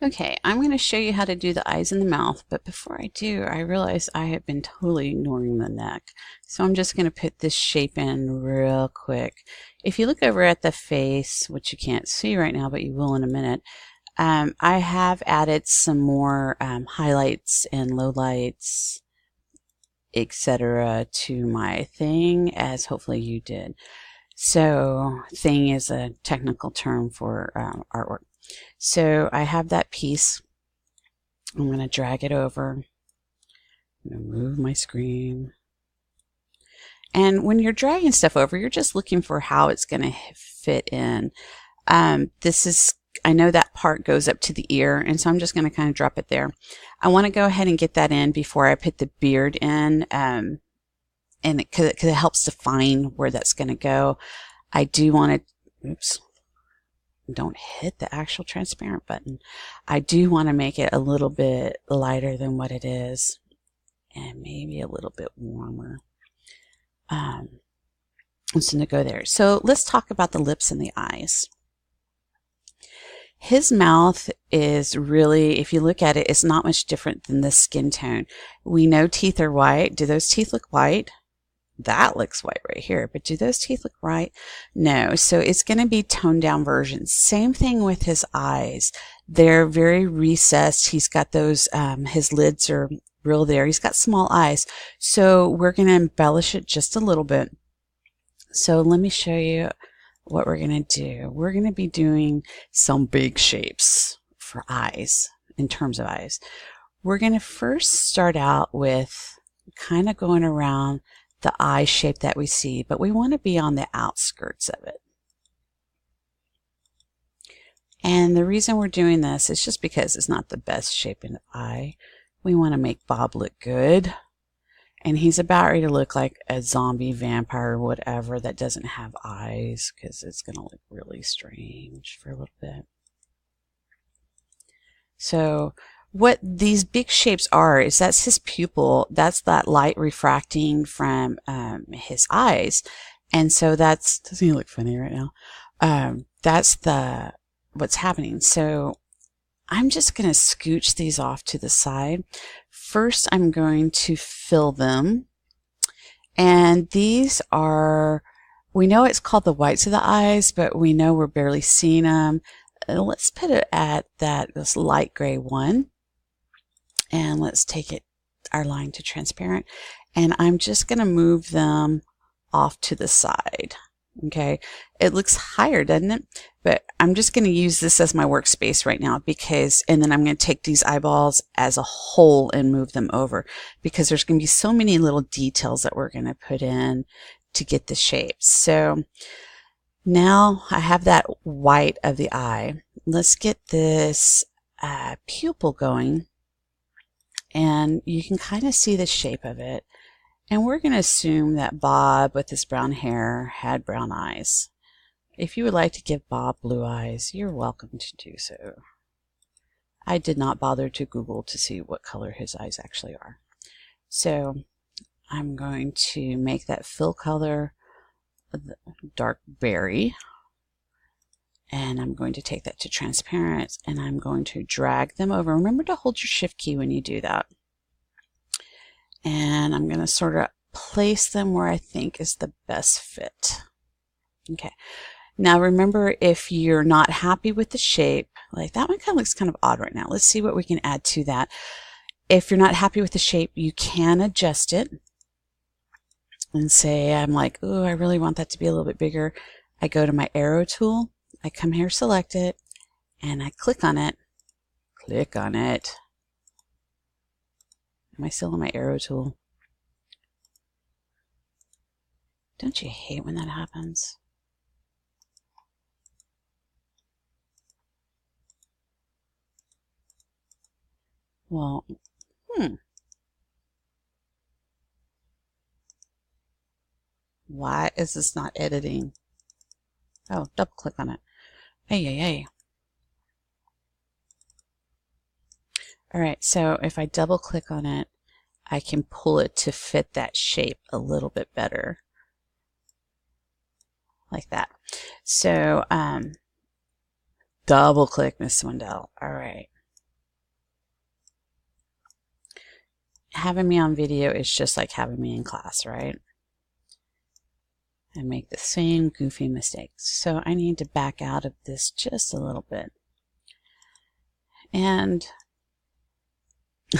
Okay, I'm going to show you how to do the eyes and the mouth, but before I do, I realize I have been totally ignoring the neck. So I'm just going to put this shape in real quick. If you look over at the face, which you can't see right now, but you will in a minute, I have added some more highlights and lowlights, etc. to my thing, as hopefully you did. So thing is a technical term for artwork. So I have that piece. I'm going to drag it over. I'm going to move my screen. And when you're dragging stuff over, you're just looking for how it's going to fit in. I know that part goes up to the ear, and so I'm just going to kind of drop it there. I want to go ahead and get that in before I put the beard in, and because it helps define where that's going to go. I do want to, oops, don't hit the actual transparent button. I do want to make it a little bit lighter than what it is, and maybe a little bit warmer. It's going to go there. So let's talk about the lips and the eyes. His mouth is really, if you look at it, it's not much different than the skin tone. We know teeth are white. Do those teeth look white? That looks white right here, but do those teeth look white? No. So it's going to be toned down versions. Same thing with his eyes. They're very recessed. He's got those, his lids are real there. He's got small eyes. So we're going to embellish it just a little bit. So let me show you what we're going to do. We're going to be doing some big shapes for eyes, in terms of eyes. We're going to first start out with kind of going around the eye shape that we see, but we want to be on the outskirts of it. And the reason we're doing this is just because it's not the best shape in the eye. We want to make Bob look good. And he's about ready to look like a zombie vampire or whatever that doesn't have eyes, because it's going to look really strange for a little bit. So what these big shapes are is that's his pupil. That's that light refracting from his eyes. And so that's, doesn't he look funny right now? That's what's happening. So I'm just going to scooch these off to the side. First, I'm going to fill them. And these are, we know it's called the whites of the eyes, but we know we're barely seeing them. Let's put it at this light gray one. And let's take our line to transparent. And I'm just going to move them off to the side. Okay, it looks higher, doesn't it? But I'm just going to use this as my workspace right now and then I'm going to take these eyeballs as a whole and move them over, because there's going to be so many little details that we're going to put in to get the shapes. So now I have that white of the eye. Let's get this pupil going, and you can kind of see the shape of it. And we're going to assume that Bob, with his brown hair, had brown eyes. If you would like to give Bob blue eyes, you're welcome to do so. I did not bother to Google to see what color his eyes actually are. So I'm going to make that fill color dark berry. And I'm going to take that to transparent, and I'm going to drag them over. Remember to hold your shift key when you do that. And I'm going to sort of place them where I think is the best fit. Okay. Now remember, if you're not happy with the shape, like that one kind of looks kind of odd right now. Let's see what we can add to that. If you're not happy with the shape, you can adjust it and say, I'm like, oh, I really want that to be a little bit bigger. I go to my arrow tool. I come here, select it, and I click on it. Click on it. Am I still on my arrow tool? Don't you hate when that happens? Well, why is this not editing? Oh, double click on it. Hey, hey, hey. All right, so if I double click on it, I can pull it to fit that shape a little bit better. Like that. So, double click, Miss Swindell. All right. having me on video is just like having me in class, right? I make the same goofy mistakes. So I need to back out of this just a little bit. And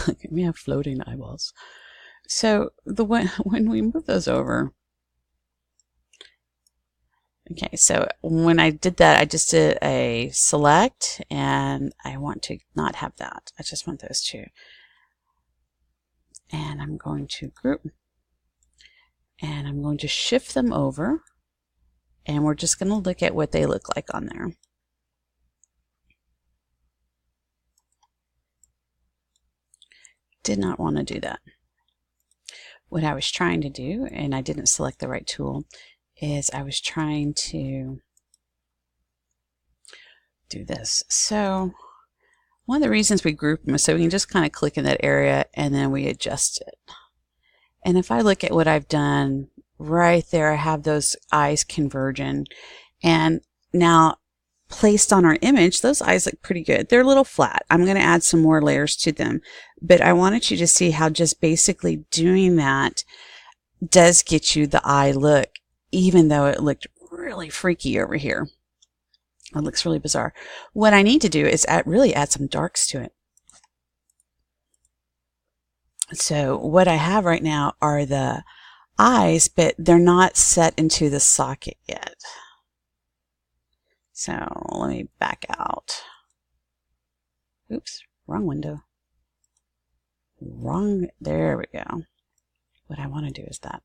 look at me, I have floating eyeballs. So when we move those over, okay, so when I did that, I just did a select, and I want to not have that. I just want those two. And I'm going to group, and I'm going to shift them over, and we're just going to look at what they look like on there. Did not want to do that. What I was trying to do, and I didn't select the right tool, is I was trying to do this. So one of the reasons we group them is so we can just kind of click in that area and then we adjust it. And if I look at what I've done right there, I have those eyes converging, and now placed on our image, those eyes look pretty good. They're a little flat. I'm going to add some more layers to them, but I wanted you to see how just basically doing that does get you the eye look, even though it looked really freaky over here. It looks really bizarre. What I need to do is really add some darks to it. So what I have right now are the eyes, but they're not set into the socket yet. So let me back out. Oops, wrong window. Wrong, there we go. What I want to do is that.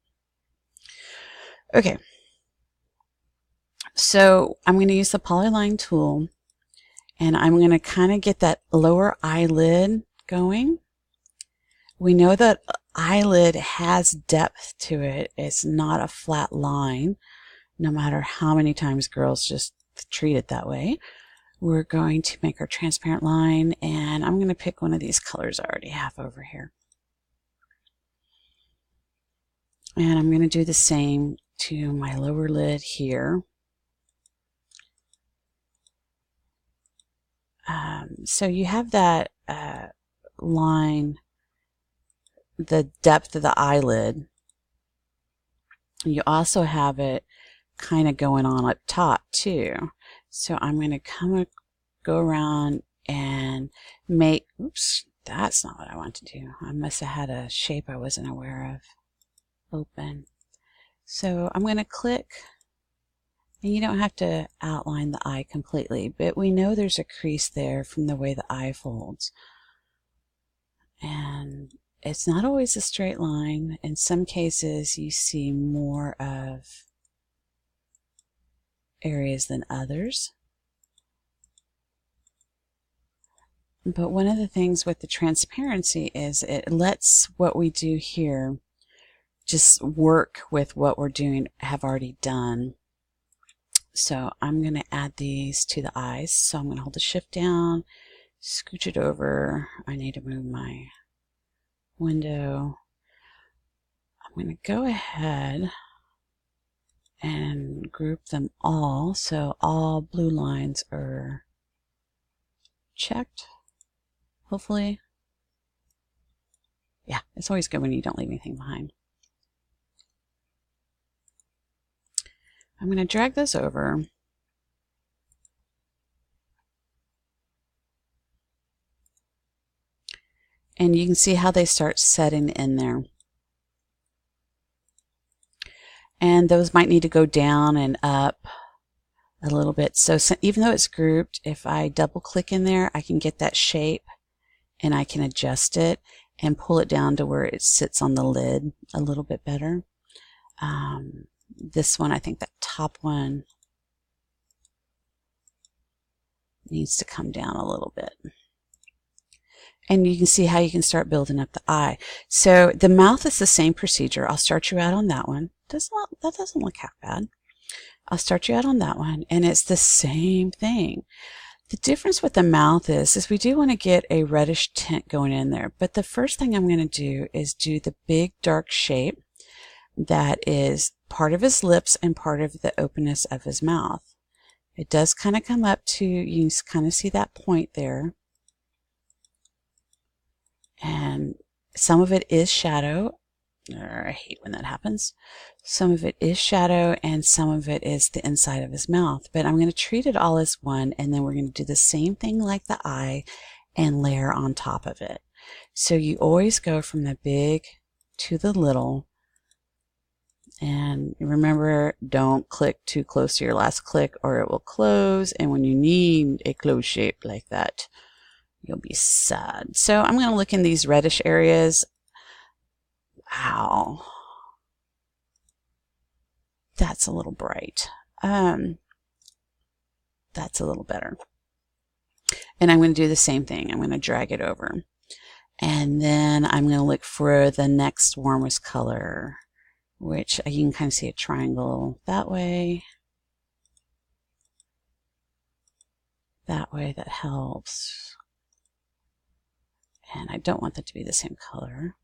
Okay. So I'm going to use the polyline tool, and I'm going to kind of get that lower eyelid going. We know that eyelid has depth to it. It's not a flat line, no matter how many times girls just treat it that way. We're going to make our transparent line, and I'm going to pick one of these colors I already have over here. And I'm going to do the same to my lower lid here. So you have that line, the depth of the eyelid. You also have it kind of going on up top too. So I'm going to go around and make, oops, that's not what I want to do. I must have had a shape I wasn't aware of open. So I'm going to click, and you don't have to outline the eye completely, but we know there's a crease there from the way the eye folds. And it's not always a straight line. In some cases, you see more of areas than others. But one of the things with the transparency is it lets what we do here just work with what we're doing, have already done. So I'm going to add these to the eyes. So I'm going to hold the shift down, scooch it over. I need to move my window. I'm going to go ahead and group them all. So all blue lines are checked, hopefully. Yeah, it's always good when you don't leave anything behind. I'm going to drag those over. And you can see how they start setting in there. And those might need to go down and up a little bit. So even though it's grouped, if I double click in there, I can get that shape and I can adjust it and pull it down to where it sits on the lid a little bit better. This one, I think that top one needs to come down a little bit. And you can see how you can start building up the eye. So the mouth is the same procedure. I'll start you out on that one. That doesn't look half bad. I'll start you out on that one, and it's the same thing. The difference with the mouth is we do want to get a reddish tint going in there. But the first thing I'm going to do is do the big dark shape that is part of his lips and part of the openness of his mouth. It does kind of come up to, you can kind of see that point there. And Some of it is shadow. I hate when that happens. Some of it is shadow and some of it is the inside of his mouth. But I'm going to treat it all as one, and then we're going to do the same thing like the eye and layer on top of it. So you always go from the big to the little. And remember, don't click too close to your last click or it will close. And when you need a closed shape like that, you'll be sad. So I'm going to look in these reddish areas. Wow. That's a little bright. That's a little better. And I'm going to do the same thing. I'm going to drag it over. And then I'm going to look for the next warmest color, which you can kind of see a triangle that way. That way, that helps. And I don't want that to be the same color.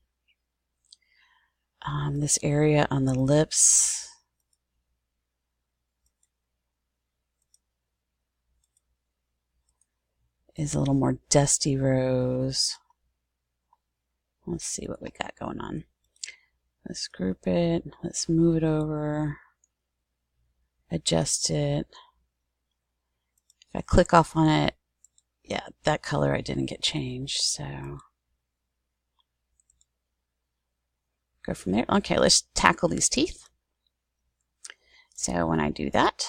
This area on the lips is a little more dusty rose. Let's see what we got going on. Let's group it. Let's move it over. Adjust it. If I click off on it, yeah, that color I didn't get changed, so go from there. Okay, let's tackle these teeth. So when I do that,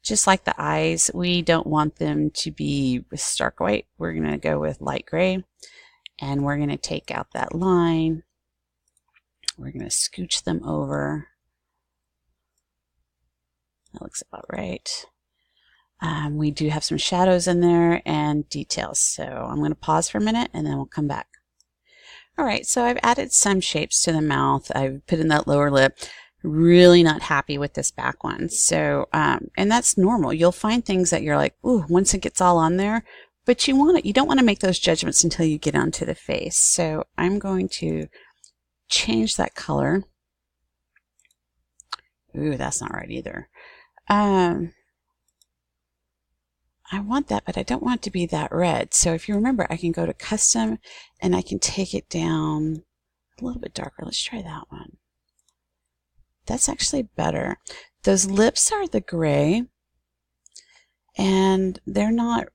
just like the eyes, we don't want them to be stark white. We're going to go with light gray, and we're going to take out that line. We're going to scooch them over. That looks about right. We do have some shadows in there and details. So I'm going to pause for a minute and then we'll come back. All right, so I've added some shapes to the mouth. I've put in that lower lip. Really not happy with this back one. So, and that's normal. You'll find things that you're like, ooh, once it gets all on there, but you don't want to make those judgments until you get onto the face. So I'm going to change that color. Ooh, that's not right either. I want that, but I don't want it to be that red. So if you remember, I can go to custom and I can take it down a little bit darker. Let's try that one. That's actually better. Those lips are the gray and they're not,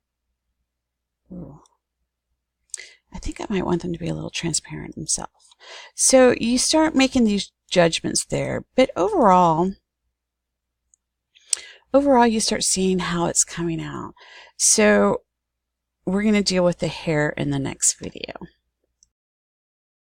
ooh, I think I might want them to be a little transparent themselves. So you start making these judgments there, but overall you start seeing how it's coming out. So we're going to deal with the hair in the next video.